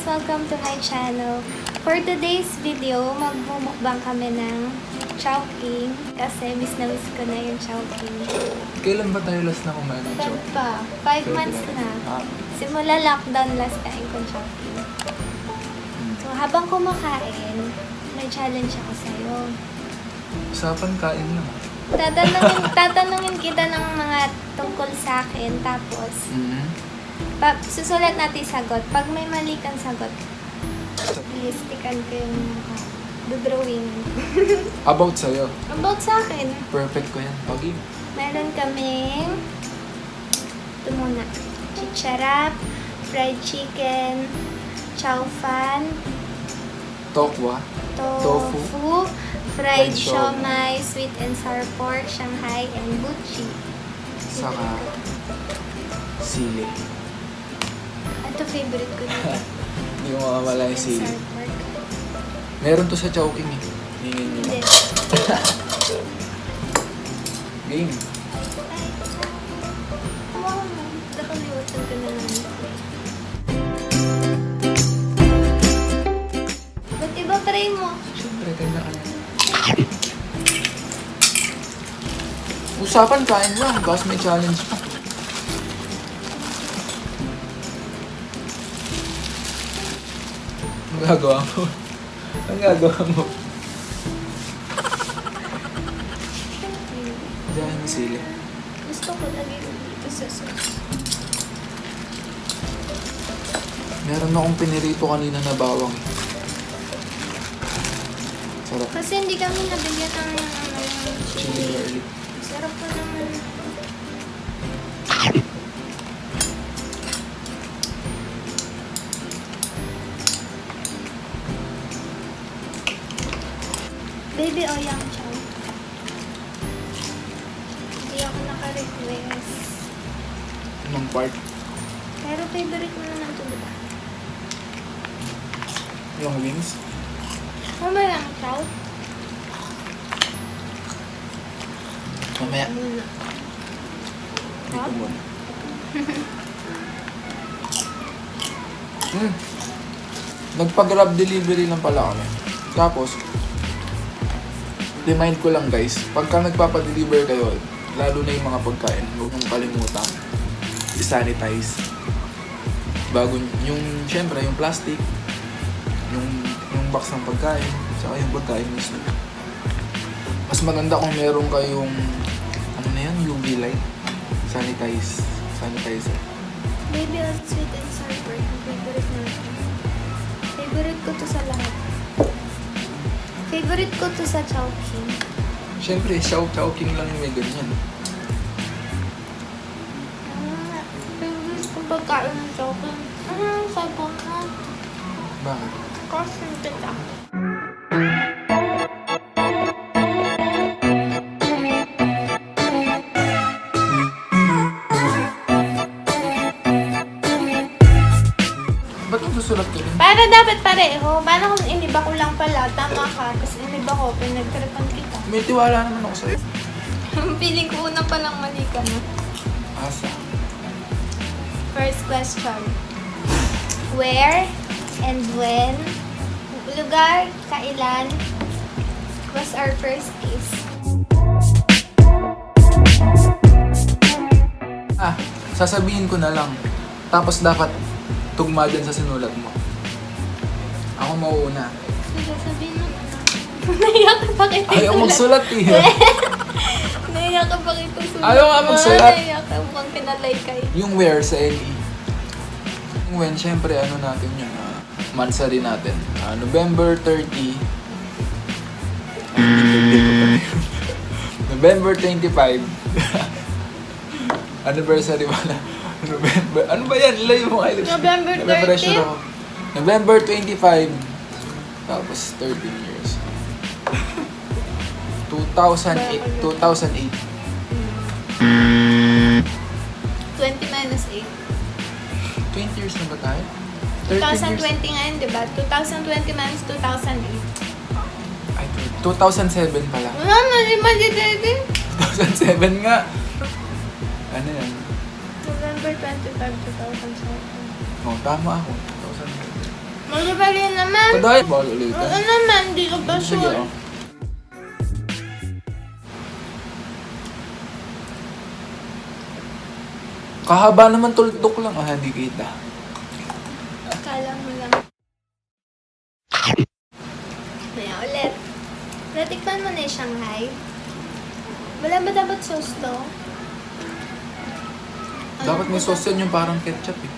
Welcome to my channel. For today's video, magmumukbang kami ng chowking kasi miss na miss ko na yung chowking. Kailan ba tayo last na kumain ng Feb chowking? pa. 5 months na. Simula lockdown last kain ko chowking. So habang kumakain, may challenge ako sa'yo. Usapan kain lang. Tatanungin kita ng mga tungkol sa akin, tapos susulat natin sagot. Pag may mali kang sagot, stikan ko yung mukha. Dodrawing. About sa'yo. About sa akin. Perfect ko yan. Pagi. Meron kaming ito muna. Chicharap, fried chicken, chow fan, Tokwa. tofu, fried siomai, sweet and sour pork, Shanghai, and buchi. Saka sili. Ito favorite ko dito. Hindi mo makawala yung Sweet sili. and sour pork. Meron to sa chowking eh. Hingin nyo Hindi. lang. Game. Ay, wow. Nakalimutan ko na lang. Ba't iba try mo? Siyempre, kanya ka na. Usapan kain lang. Tapos may challenge pa. Ang gagawa mo? Ang gagawa mo? Diyan yung sili. Gusto ko lagi dito sa sauce. Meron akong pinirito kanina na bawang. Sarap. Kasi hindi kami nabigyan ng Chili garlic. Sarap pa naman. Baby o yang chow. Hindi ako naka-request. Anong part? Pero favorite mo naman ito, diba? Yung wings? Mama lang chow. Mamaya. Muna. Dito muna. Nagpa-grab delivery lang pala kami. Tapos, remind ko lang guys, pagka nagpapa-deliver kayo, lalo na yung mga pagkain, huwag niyong kalimutan i-sanitize. Bago yung, syempre, yung plastic, yung box ng pagkain, saka yung pagkain mismo. Mas maganda kung meron kayong, ano na yan, UV light, sanitizer. Baby on sweet and sour pork. Ang favorite natin. Favorite ko to sa lahat. Favorite ko to sa chowking. Syempre, chowking lang yung may ganyan. Favorite ko pagkain ng chowking. Sabi na. Bakit? Kasi kita. Ba't ang susulat ka rin? Para dapat pareho. Paano kung iniba ko lang pala? Tama ka. Tapos iniba ko. Pinagtripan kita. May tiwala naman ako sa'yo. Feeling ko una pa lang mali ka na. Asa? First question. Where and when, lugar, kailan, was our first kiss? Sasabihin ko na lang. Tapos dapat tugma dyan sa sinulat mo. Ako mauuna. Sige, sabihin mo na. Naiyak ka pa kita Ayaw magsulat eh. Naiyak ka pa kita sulat. Ayaw nga magsulat. Naiyak ka mukhang pinalay kayo. Yung where sa LE. Yung when, syempre ano natin yun. Monthsary natin. November 30. November 25. Anniversary wala. November. Ano ba yan? Layo mo kayo. November 30? November 25. Tapos 13 years. 2008. 2008. 20 minus 8. 20 years na ba tayo? 2020 ngayon, di ba? 2020 minus 2008. Ay, 2007 pala. Mali, baby. 2007 nga. Ano yan? November 25, 2007. Oh, tama ako. 2007. Malibali naman. Kadaya ba ulit? Oo naman, di ko pa Sige, sure. oh. Kahaba naman tuldok lang. Ah, hindi kita. Akala mo lang. Kaya ulit. Natikman mo na yung Shanghai. Wala ba dapat sauce to? Dapat may sauce yan yung parang ketchup eh.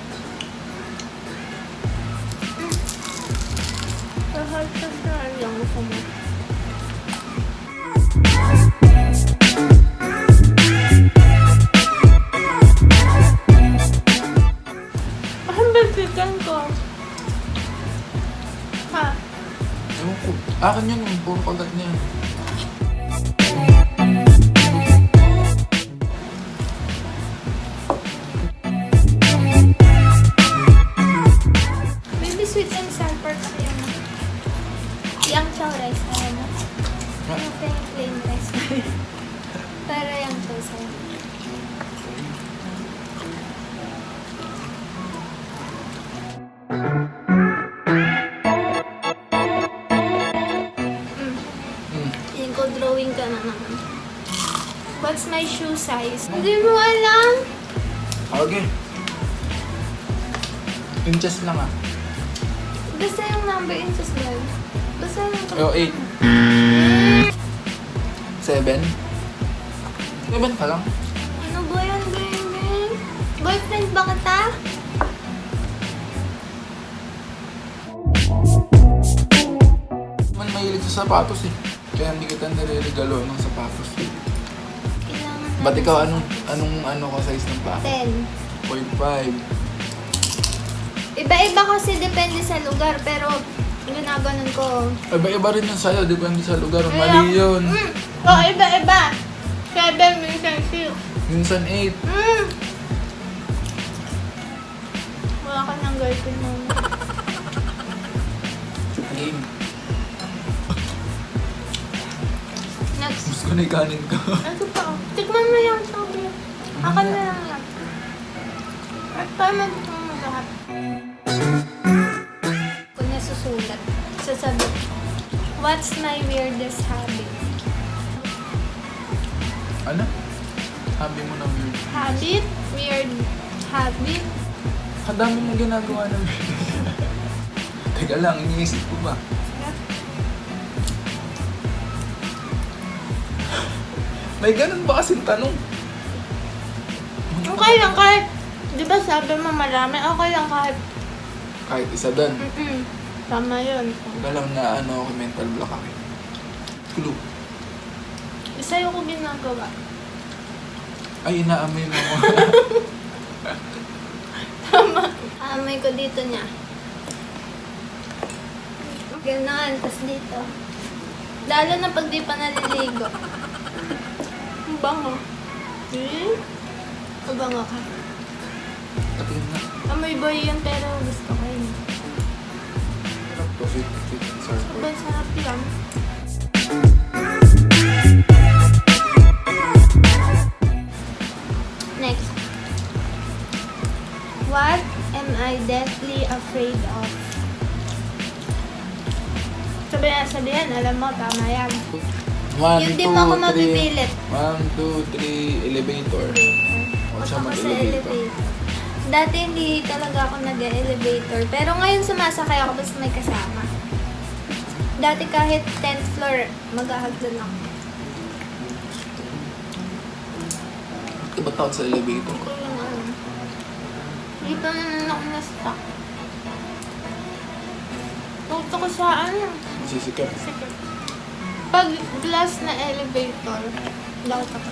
Mahal ka sa yung gusto mo. Ang basikan ko. Ha? Ewan ko. Akin yun, puro kagat niya. Maybe sweet and sour pork sa yan. Yung chow rice na yan. Yung plain rice. Pero yung chow sa'yo. Yung ko drawing ka na naman. What's my shoe size? Hindi mo alam? Okay. Inches lang ah. Basta yung number inches lang. Basta yung... Oh, 8. 7? 7 ka lang. Ano ba yan, baby? Boyfriend ba kita? Man mahilig sa sapatos eh. Kaya hindi kita nare-regalo ng sapatos. Kailangan na. Ba't ikaw anong ko size ng paa? 10. 0.5. Iba-iba kasi depende sa lugar, pero ginaganon ko. Iba-iba rin yun sa'yo, depende sa lugar. Mali yun. Oo, iba-iba. 7, minsan 6. Minsan 8. Wala ka ng girlfriend mo. Game. Next. Gusto ko na ikanin ko. Ano pa? Tikman mo yung sabi. Akan na lang yan. At tayo magtikman mo lahat. Kung nasusulat, sasabi, what's my weirdest habit? Ano? Sabi mo na weird. Habit? Weird habit? Kadami mo ginagawa na weird. Teka lang, iniisip ko ba? May ganun ba kasing tanong? Okay lang kahit, di ba sabi mo marami, okay lang kahit, Kahit isa doon. tama yun. Wala lang na ako mental block ako. Clue. Isa yung ko ginagawa. Ay, inaamoy mo ako. Tama. Amoy ko dito niya. Ganon, tas dito. Lalo na pag di pa naliligo. Ang bango. Eh? Ang bango ka. Tatingin na. Amoy boy yun pero gusto ko yun. Sarap to, sweet and sour pork. Sobrang sarap yan. Next. What am I deathly afraid of? Sabihan, alam mo, tama yan. 1, Yun 2, di pa ako 3. mapipilit. 1, 2, 3, elevator. O siya Ako sa mag-elevator. elevator. Dati hindi talaga ako nag-elevator. Pero ngayon sumasakay ako basta may kasama. Dati kahit 10th floor, mag-ahagdan ako. Ito ba tawag sa elevator? Ko yung ano. Hindi pa naman ako na-stuck. Punta ko sa ano. Sisikap. Sige. Pag glass na elevator, laut ako.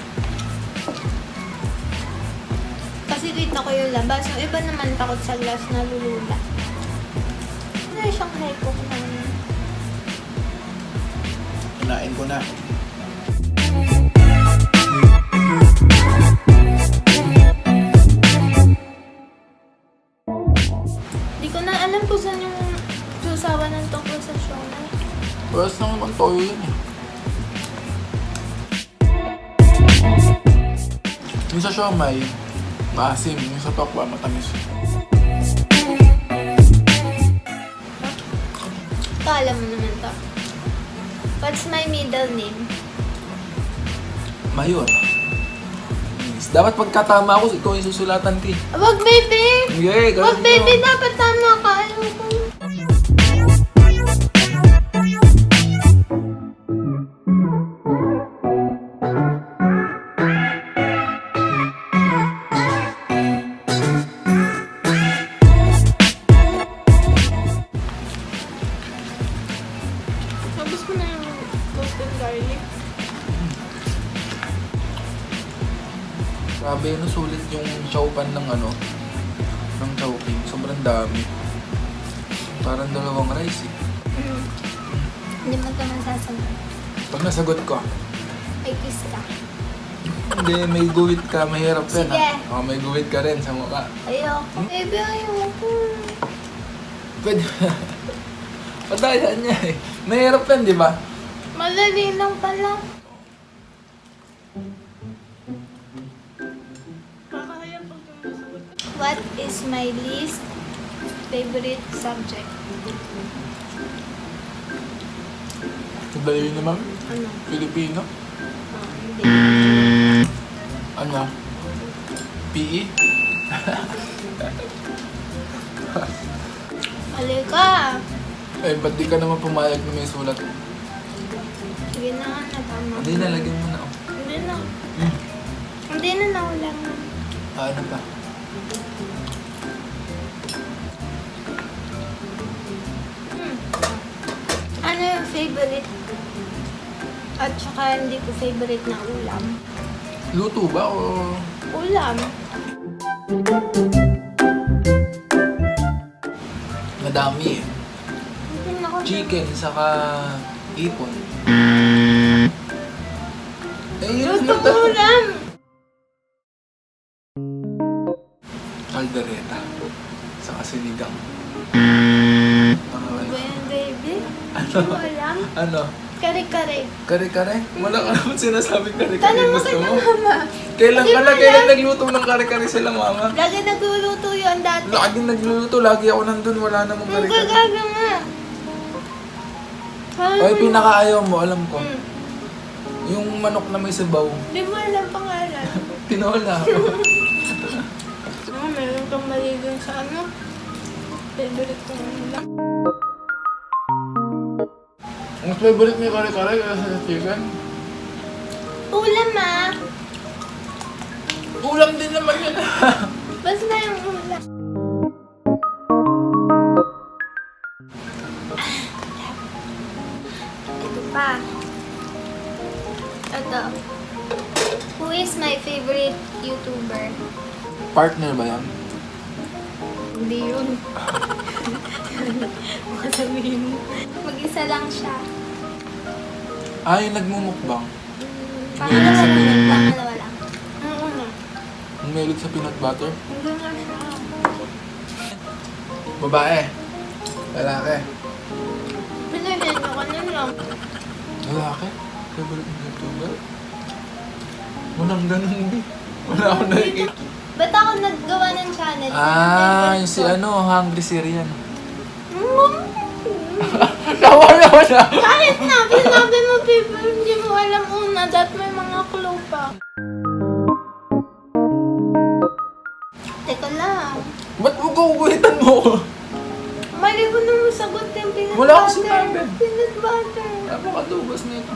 Kasi kita ko yung labas. Yung iba naman takot sa glass na lulula. Ano yung siyang high cook na yun? Kinain ko na. Di ko na alam kung saan yung susawa ng tungkol sa show na. Whereas naman toyo yun eh. Yung sa siomay, maasim. Yung sa tokwa, matamis. Ikaw, alam mo naman to. What's my middle name? Mayor. Dapat pagkatama ako, ikaw yung susulatan ko. Wag, baby! Okay, Wag, baby! Dapat tama ka. Ayaw ko. Tapos ko na yung toasted garlic. Grabe, no, sulit yung chowpan ng ano, ng chowking. Sobrang dami. Parang dalawang rice eh. Hindi mo ito masasagot. Pag nasagot ko, Ay, kiss ka. hindi, may guwit ka, mahirap yan Sige. ha. Oh, may guwit ka rin sa mukha. Ayoko. Baby, ayoko. Pwede. Padaya niya eh. Mahirap yan, di ba? Madali lang pala. What is my least favorite subject? Madali naman. Ano? Filipino. Hindi. Ano? PE? Mali ka. Eh, ba't di ka naman pumayag na may sulat? Sige na nga, natama. Hindi, nalagyan mo na. Oh. Hindi na. Hmm. Hindi na, naulang na. Ano pa? Ano yung favorite? At saka hindi ko favorite na ulam. Luto ba o Ulam? madami eh? Hindi na ako. Chicken, saka ipon. Eh, yun Luto naman talaga. ulam! Caldereta. Saka sinigang. Ano ba yan, baby? Hindi Ano? mo alam? Ano? Kare-kare. Kare-kare? Wala ka naman sinasabing kare-kare. Tanong mo Gusto kay mo? mama. Kailan Hindi ka mo na? alam. Kailan nagluto ng kare-kare sila, mama? Lagi nagluluto yun dati. Laging nagluluto. Lagi ako nandun. Wala namang Ang kare-kare. gagaga nga. Ay, pinakaayaw mo. Alam ko. Hmm. Yung manok na may sabaw. Hindi mo alam pangalan. Tinola ako. Ano, meron kang maligang sa ano? Favorite ko ulam. Ang favorite mo yung kare-kare kaya sa chicken? Ulam ah! Ulam din naman yun. Basta yung ulam. Ito pa. Ito. Who is my favorite YouTuber? Partner ba yan? Hindi yun. Baka sabihin mo. Mag-isa lang siya. Ah, yung nagmumukbang. Pangalawa lang. Pangalawa lang. Oo na. Ang mahilig sa peanut butter. Hindi nga siya. Babae. Lalaki. Pinagyan ko na lang. Lalaki? Favorite mo YouTuber? Walang ganun, di. Wala akong nakikita. Ba't ako naggawa ng channel? Ah, yung si ano, Hungry Syrian. Mm. Nawala na! Kahit na, sinabi mo, people, hindi mo alam una, that may mga clue pa. Teka lang. Ba't mo kukuhitan mo ko? Mali ko nung sagot yung peanut butter. Wala akong sinabi. Peanut butter. Napakadubas na ito.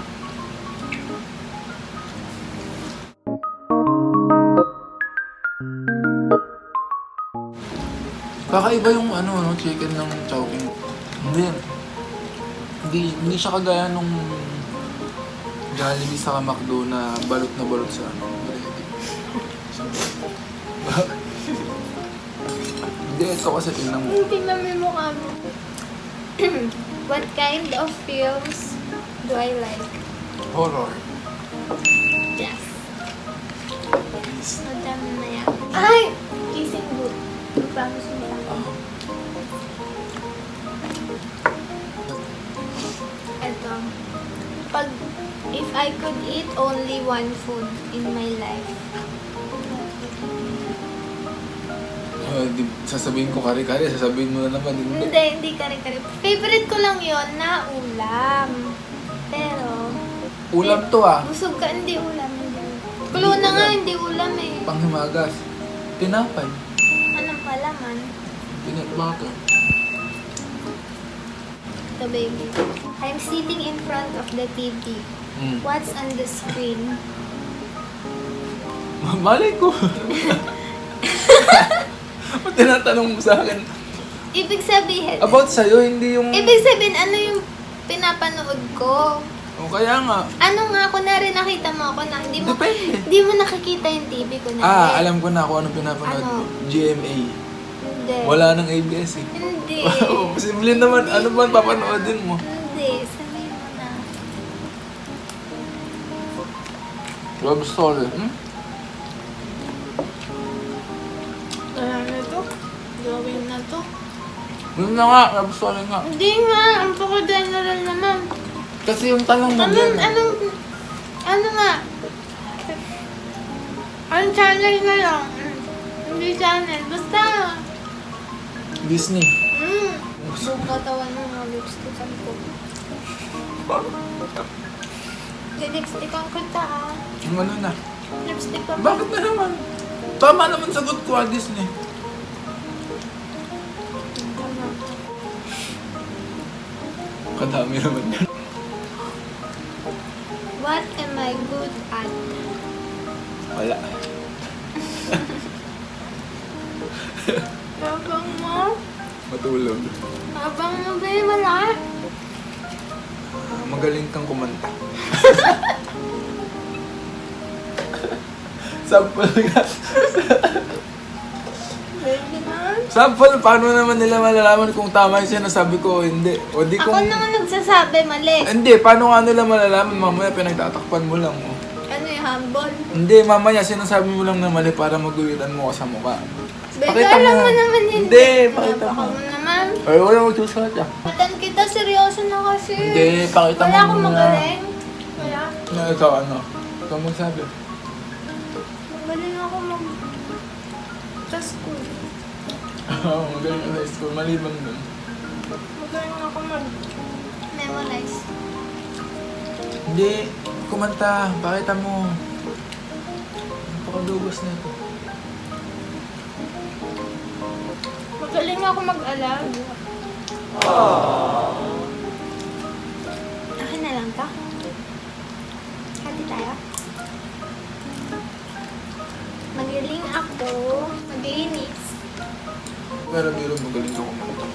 Kakaiba yung ano, chicken ng Chowking. Hindi siya kagaya nung Jollibee sa McDo na balot sa ano. Bakit? Hindi, ito kasi tingnan mo. Tingnan mo yung mukha mo. What kind of films do I like? Horror. Yes. Madami na yan. Ay! Kissing booth. Promise mo lang. Ito. If I could eat only one food in my life. Sasabihin ko kare-kare, sasabihin mo na naman. Hindi kare-kare. Favorite ko lang yon na ulam. Pero... Ulam to ah. Busog ka, hindi ulam. Kulo na nga, hindi ulam eh. Panghimagas. Tinapay. Anong palaman? Bakit? Ito baby. I'm sitting in front of the TV. What's on the screen? Malay ko. Ba't tinatanong mo sa akin? Ibig sabihin... About sa'yo, hindi yung... Ibig sabihin, ano yung pinapanood ko? O kaya nga. Ano nga, kunwari nakita mo ako na hindi mo... Depende. Hindi mo nakikita yung TV ko na. Alam ko na kung anong pinapanood Ano? mo. GMA. Hindi. Wala nang ABS eh. Hindi. Simple naman. Ano ba ang papanoodin mo? Hindi. Sabihin mo na. Love story. Wala na to. Gawin na to. Yun na nga. Love story nga. Hindi nga. Ang pako-general naman. Kasi yung tanong mo yan. Ano nga? Ang channel na lang. Hindi channel. Basta. Disney. Buong katawan mo mga lipstickan ko. Lipstickan ko ta ah. Yung ano na. Lipstickan ko. Bakit na naman? Tama naman sagot ko Disney. Kadami naman yan. What am I good at? Wala. Habang mo? Matulog. Habang mo ba wala? Magaling kang kumanta. Sample nga. Baby na? Sample, paano naman nila malalaman kung tama yung sinasabi ko o hindi? O di Ako kung... naman nagsasabi, mali. Hindi, paano nga nila malalaman? Mamaya pinagtatakpan mo lang. Oh. Ano yung humble? Hindi, mamaya sinasabi mo lang na mali para maguwitan mo ka sa mukha. Baby, alam mo naman hindi. Hindi, pakita Baka mo. mo naman. Ay, wala magsusulat ah. Matan kita, seryoso na kasi. Hindi, pakita mo Wala akong muna. magaling. Wala. Na ikaw ano? Ikaw magsabi. Magaling ako sa school. Oo, magaling ka sa school. Maliban dun. Magaling ako memorize. Hindi, kumanta. Pakita mo. Napakadugos na ito. Magaling ako mag-alaga. Akin na lang ka. Hati tayo. Magaling ako maglinis. Pero biro magaling ka kumanta.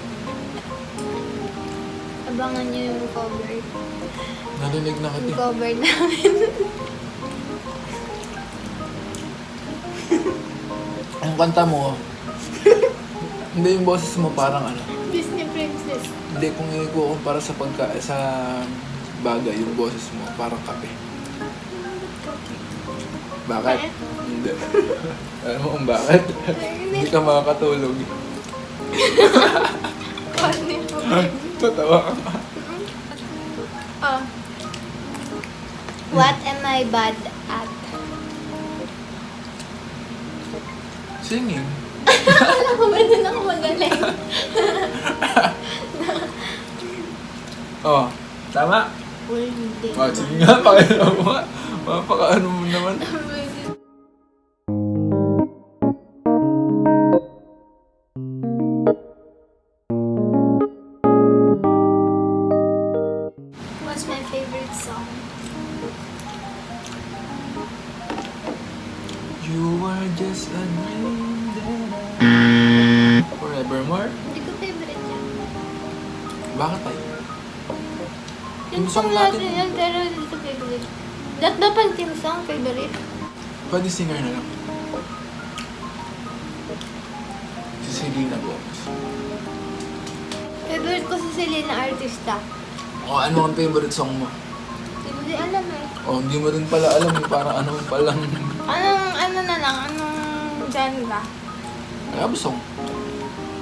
Abangan niyo yung cover. Narinig na kita. Yung cover namin. Ang kanta mo, hindi yung boses mo parang ano. Disney princess. Hindi, kung ikukumpara sa sa bagay, yung boses mo parang kape. Bakit? Hindi. Alam mo kung bakit? Hindi ka makakatulog. Matawa ka. Oh. What am I bad at? Singing. Alam ko ba din ako magaling? Oh, tama? Uy, hindi. Oh, sige nga, pakita mo nga. Mapakaano mo naman. What's my favorite song? You are just a dream that Forevermore? Hindi ko favorite yan. Bakit tayo? Yung Yung song song natin natin. yan, pero hindi ko favorite. Dapat team song, favorite. Pwede singer na lang. Si Selena Gomez. Favorite ko si Selena artista. O, ano ang favorite song mo? Hindi alam eh. O, hindi mo rin pala alam. Parang ano palang Ano na lang, anong genre? love song.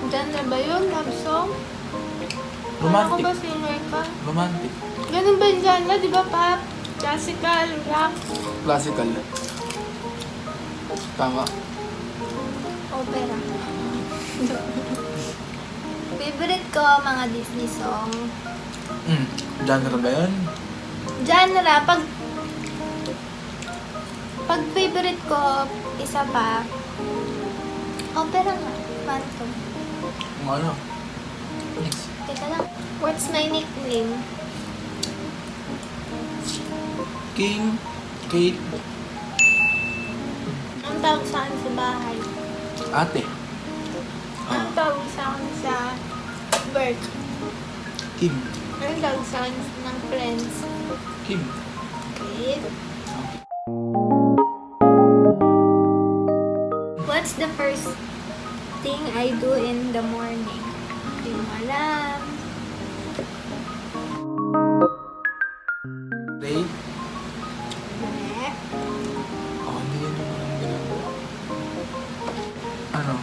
Genre ba yun? Love song? Ano ko Romantic. ba singer ka? Romantic. Ganun ba yung genre? Di ba pop? Classical? Rock? Classical. Tama. Opera? Favorite ko, mga Disney song. Genre ba yan? Genre, pag favorite ko, isa pa, opera nga, Phantom. Ano? Next. Teka lang, what's my nickname? King, Kate, Ang tawag sa akin sa bahay. ate. Ang tawag sa akin sa work. Kim. Ang tawag sa akin ng friends. Kim. Okay. What's the first thing I do in the morning? Hindi mo alam. Ray. Mali. Hindi yan yung ginagawa. Ano?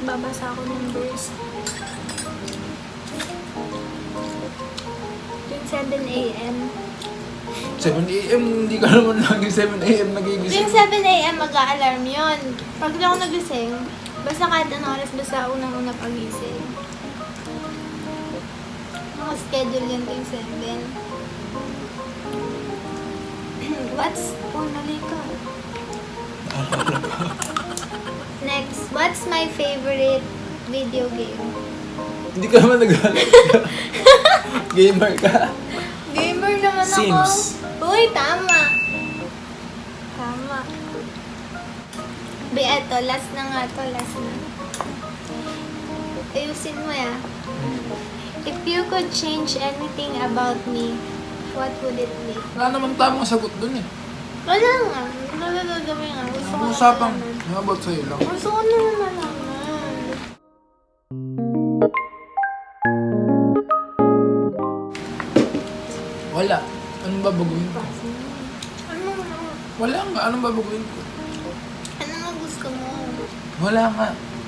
Babasa ako ng verse. Yung 7 a.m. 7 a.m. Hindi ka naman lagi 7 a.m. nagigising. Yung 7 a.m. mag-a-alarm yun. Pag di ako nagising, basta kahit anong oras, basta unang-una pagising. Naka-schedule yun yung 7. Nali ka. Next, what's my favorite video game? Hindi ka naman nag-alala. Gamer ka. Gamer naman ako. Sims. Uy, tama. Tama. Eto, last na nga to, last na. Ayusin mo ya. If you could change anything about me, what would it be? Wala naman tamang sagot dun eh. Wala nga. Nagagagawin nga. Gusto ko Usapang, na malaman. about sa'yo lang. Gusto ko na malaman. Wala. Anong babaguhin ko? Ano nga? Wala nga. Anong babaguhin ko? Ano nga gusto mo? Wala nga.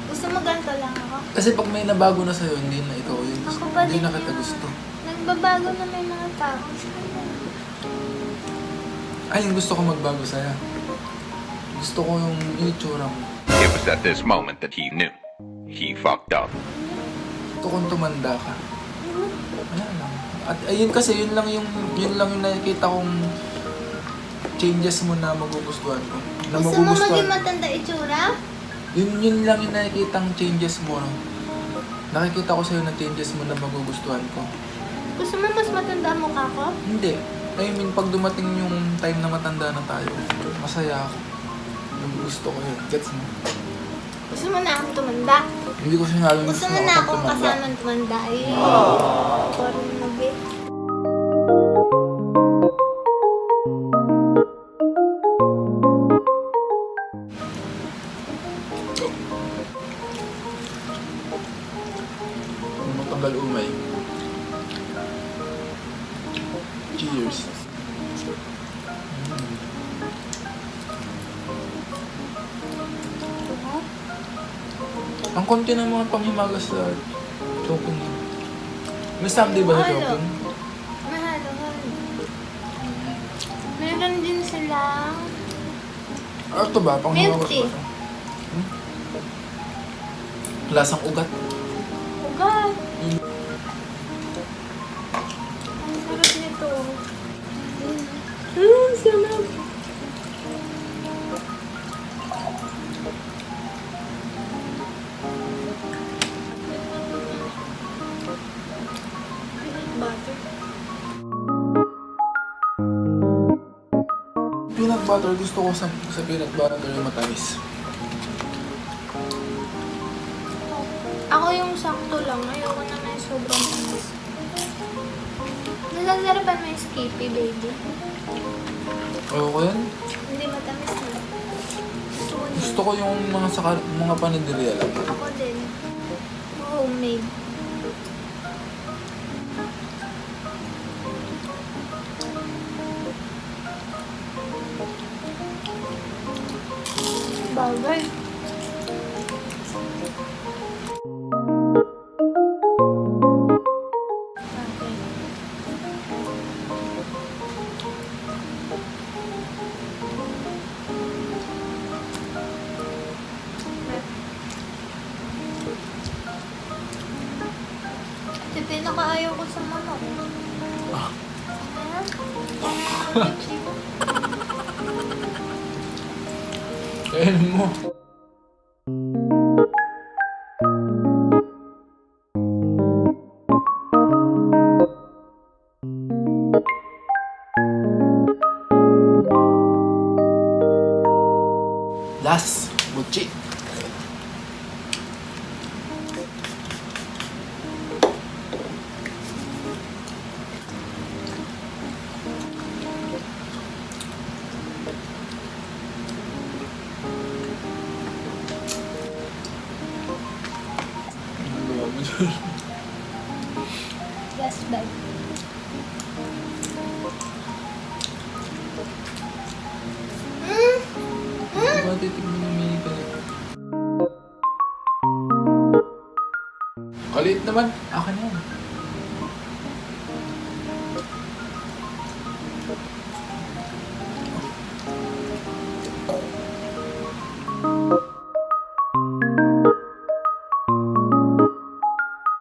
Gusto mo ganito lang ako? Kasi pag may nabago na sa'yo, hindi na ikaw yun. Ako pa Hindi din na kita yun. gusto. Nagbabago na may mga tao. Ay, yung gusto ko magbago sa'yo. Gusto ko yung itsura mo. It was at this moment that he knew. He fucked up. Gusto kong tumanda ka. Wala lang. At ayun kasi, yun lang yung nakikita kong changes mo na magugustuhan ko. Na Gusto mo magugustuhan. maging matanda itsura? Yun lang yung nakikitang changes mo. No? Nakikita ko sa'yo na changes mo na magugustuhan ko. Gusto mo mas matanda mukha ko? Hindi. I mean, pag dumating yung time na matanda na tayo, masaya ako. Gusto ko yun. Gets mo? Gusto mo na akong tumanda? Hindi ko sinabing Gusto mo na akong tumanda. kasamang tumanda? Eh. Parang nabit. Matanggal umay. Cheers. Ang konti ng mga panghimagas sa choking. May samdi ba sa Ano? choking? Mahalo. Meron din silang Ano to ba? Panghimagas Milk tea. ba ito? Lasang ugat. ugat. Ang sarap nito. Sarap. Butter. Peanut butter, gusto ko sa peanut butter yung matamis. Ako yung sakto lang. Ayoko na may sobrang tamis. Nasasarapan mo yung Skippy, baby. Oo ko yan. Hindi matamis na. Gusto ko niya. Gusto ko yung mga paniderya lang. Ako din. Homemade. Bagay. Pinakaayaw ko sa manok. Ah. Kainin mo. Last, buchi. Last bite. Diba titignan yung mini ka na? Kalit naman. Akin na.